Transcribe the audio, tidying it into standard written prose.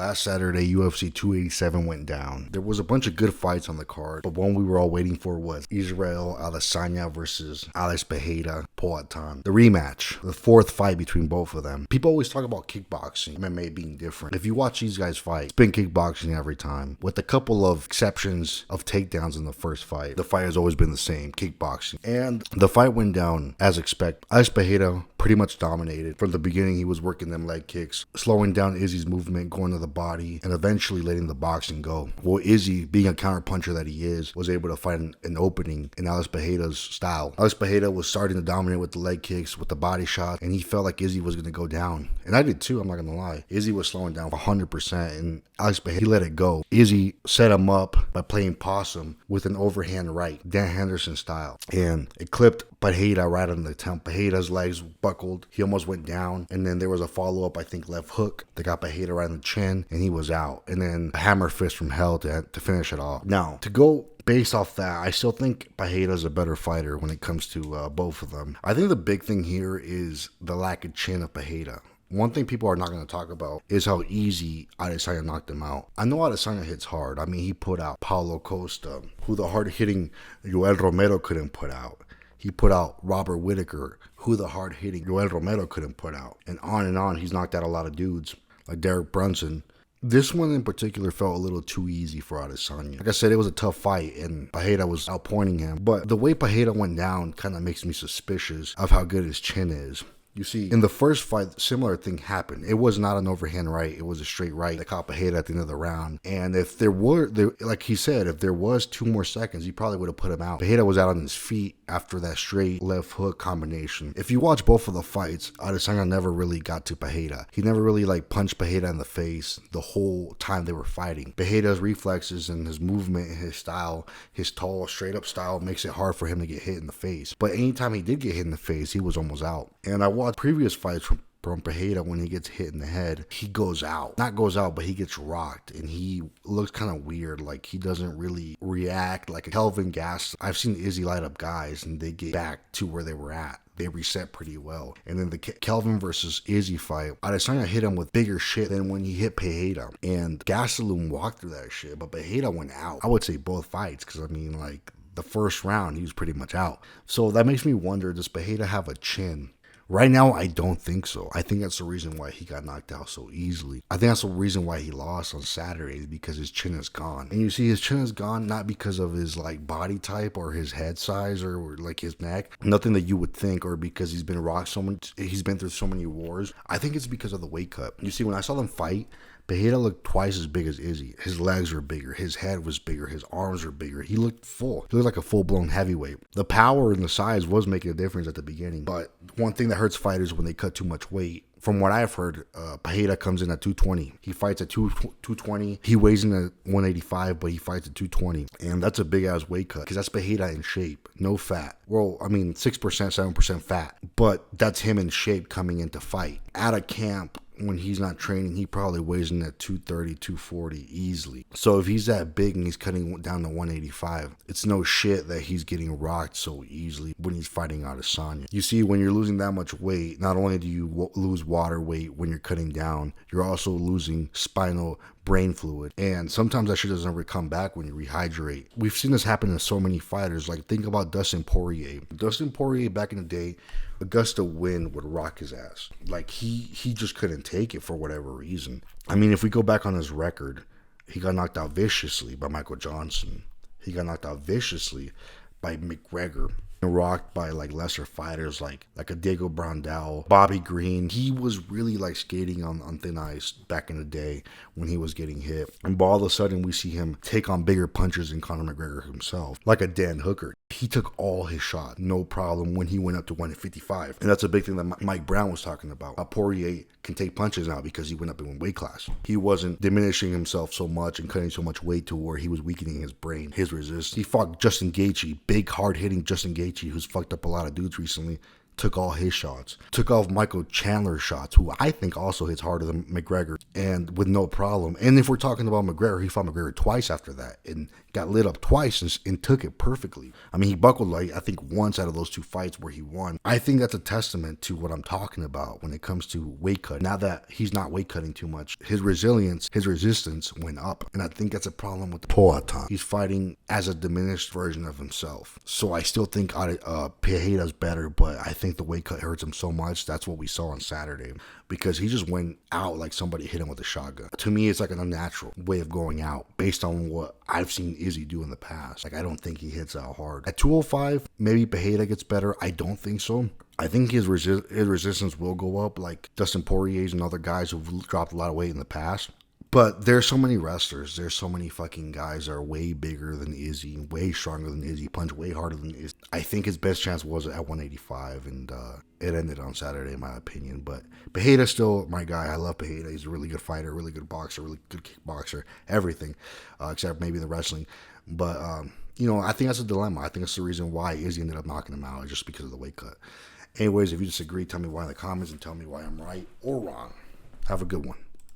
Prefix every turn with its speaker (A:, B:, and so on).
A: Last Saturday, UFC 287 went down. There was a bunch of good fights on the card, but one we were all waiting for was Israel Adesanya versus Alex Pereira Poatan. The rematch, the fourth fight between both of them. People always talk about kickboxing, MMA being different. If you watch these guys fight, it's been kickboxing every time, with a couple of exceptions of takedowns in the first fight. The fight has always been the same, kickboxing. And the fight went down as expected. Alex Pereira pretty much dominated. From the beginning, he was working them leg kicks, slowing down Izzy's movement, going to the body, and eventually letting the boxing go. Well, Izzy, being a counterpuncher that he is, was able to find an opening in Alex Pereira's style. Alex Pereira was starting to dominate with the leg kicks, with the body shots, and he felt like Izzy was going to go down. And I did too, I'm not going to lie. Izzy was slowing down 100%, and Alex Pereira, he let it go. Izzy set him up by playing possum with an overhand right, Dan Henderson style, and it clipped Pereira right on the temple. Pereira's legs buckled. He almost went down, and then there was a follow-up, I think, left hook that got Pereira right on the chin, and he was out. And then a hammer fist from hell to finish it off. Now, to go based off that, I still think Pereira's a better fighter when it comes to both of them. I think the big thing here is the lack of chin of Pereira. One thing people are not going to talk about is how easy Adesanya knocked him out. I know Adesanya hits hard. I mean, he put out Paulo Costa, who the hard-hitting Yoel Romero couldn't put out. He put out Robert Whittaker, who the hard-hitting Yoel Romero couldn't put out. And on, he's knocked out a lot of dudes, like Derek Brunson. This one in particular felt a little too easy for Adesanya. Like I said, it was a tough fight, and Pereira was outpointing him. But the way Pereira went down kind of makes me suspicious of how good his chin is. You see, in the first fight, similar thing happened. It was not an overhand right. It was a straight right that caught Pereira at the end of the round. And if there were, like he said, if there was 2 more seconds, he probably would have put him out. Pereira was out on his feet after that straight left hook combination. If you watch both of the fights, Adesanya never really got to Pereira. He never really punched Pereira in the face the whole time they were fighting. Pereira's reflexes and his movement and his style, his tall, straight up style, makes it hard for him to get hit in the face. But anytime he did get hit in the face, he was almost out. And I watched previous fights from Pereira. When he gets hit in the head, he goes out. Not goes out, but he gets rocked, and he looks kind of weird. Like, he doesn't really react like a Kelvin Gas. I've seen Izzy light up guys, and they get back to where they were at. They reset pretty well. And then the Kelvin versus Izzy fight, Adesanya hit him with bigger shit than when he hit Pereira. And Gastelum walked through that shit, but Pereira went out. I would say both fights, because, I mean, like, the first round, he was pretty much out. So that makes me wonder, does Pereira have a chin? Right now, I don't think so. I think that's the reason why he got knocked out so easily. I think that's the reason why he lost on Saturday, because his chin is gone. And you see, his chin is gone not because of his body type or his head size or his neck. Nothing that you would think, or because he's been rocked so much. He's been through so many wars. I think it's because of the weight cut. You see, when I saw them fight, Pereira looked twice as big as Izzy. His legs were bigger. His head was bigger. His arms were bigger. He looked full. He looked like a full-blown heavyweight. The power and the size was making a difference at the beginning. But one thing that hurts fighters when they cut too much weight, from what I've heard, Pereira comes in at 220. He fights at 220. He weighs in at 185, but he fights at 220. And that's a big-ass weight cut, because that's Pereira in shape. No fat. Well, I mean, 6%, 7% fat. But that's him in shape coming into fight. Out of camp, when he's not training, he probably weighs in at 230, 240 easily. So if he's that big and he's cutting down to 185, it's no shit that he's getting rocked so easily when he's fighting Adesanya. You see, when you're losing that much weight, not only do you lose water weight when you're cutting down, you're also losing spinal brain fluid, and sometimes that shit doesn't ever come back when you rehydrate. We've seen this happen to so many fighters. Like, think about Dustin Poirier. Dustin Poirier back in the day, a gust of wind would rock his ass. Like, he just couldn't take it for whatever reason. I mean, if we go back on his record, he got knocked out viciously by Michael Johnson. He got knocked out viciously by McGregor. Rocked by lesser fighters like a Diego Brandao, Bobby Green. He was really skating on thin ice back in the day when he was getting hit. And all of a sudden we see him take on bigger punches than Conor McGregor himself, like a Dan Hooker. He took all his shots, no problem, when he went up to 155. And that's a big thing that Mike Brown was talking about. Poirier can take punches now because he went up in weight class. He wasn't diminishing himself so much and cutting so much weight to where he was weakening his brain, his resistance. He fought Justin Gaethje, big, hard-hitting Justin Gaethje, who's fucked up a lot of dudes recently. took all his shots, took off Michael Chandler's shots, who I think also hits harder than McGregor, and with no problem. And if we're talking about McGregor, he fought McGregor twice after that and got lit up twice and took it perfectly. I mean, he buckled like I think once out of those 2 fights where he won. I think that's a testament to what I'm talking about when it comes to weight cut. Now that he's not weight cutting too much, his resilience, his resistance went up, and I think that's a problem with Poatan. He's fighting as a diminished version of himself. So I still think Pereira's better, but I think the weight cut hurts him so much. That's what we saw on Saturday, because he just went out like somebody hit him with a shotgun. To me, it's like an unnatural way of going out based on what I've seen Izzy do in the past. Like, I don't think he hits out hard. At 205, maybe Pereira gets better. I don't think so. I think his resistance will go up, like Dustin Poirier's and other guys who've dropped a lot of weight in the past. But there's so many wrestlers. There's so many fucking guys that are way bigger than Izzy, way stronger than Izzy, punch way harder than Izzy. I think his best chance was at 185, and it ended on Saturday, in my opinion. But Pereira's still my guy. I love Pereira. He's a really good fighter, really good boxer, really good kickboxer, everything, except maybe the wrestling. But, I think that's a dilemma. I think that's the reason why Izzy ended up knocking him out, just because of the weight cut. Anyways, if you disagree, tell me why in the comments and tell me why I'm right or wrong. Have a good one.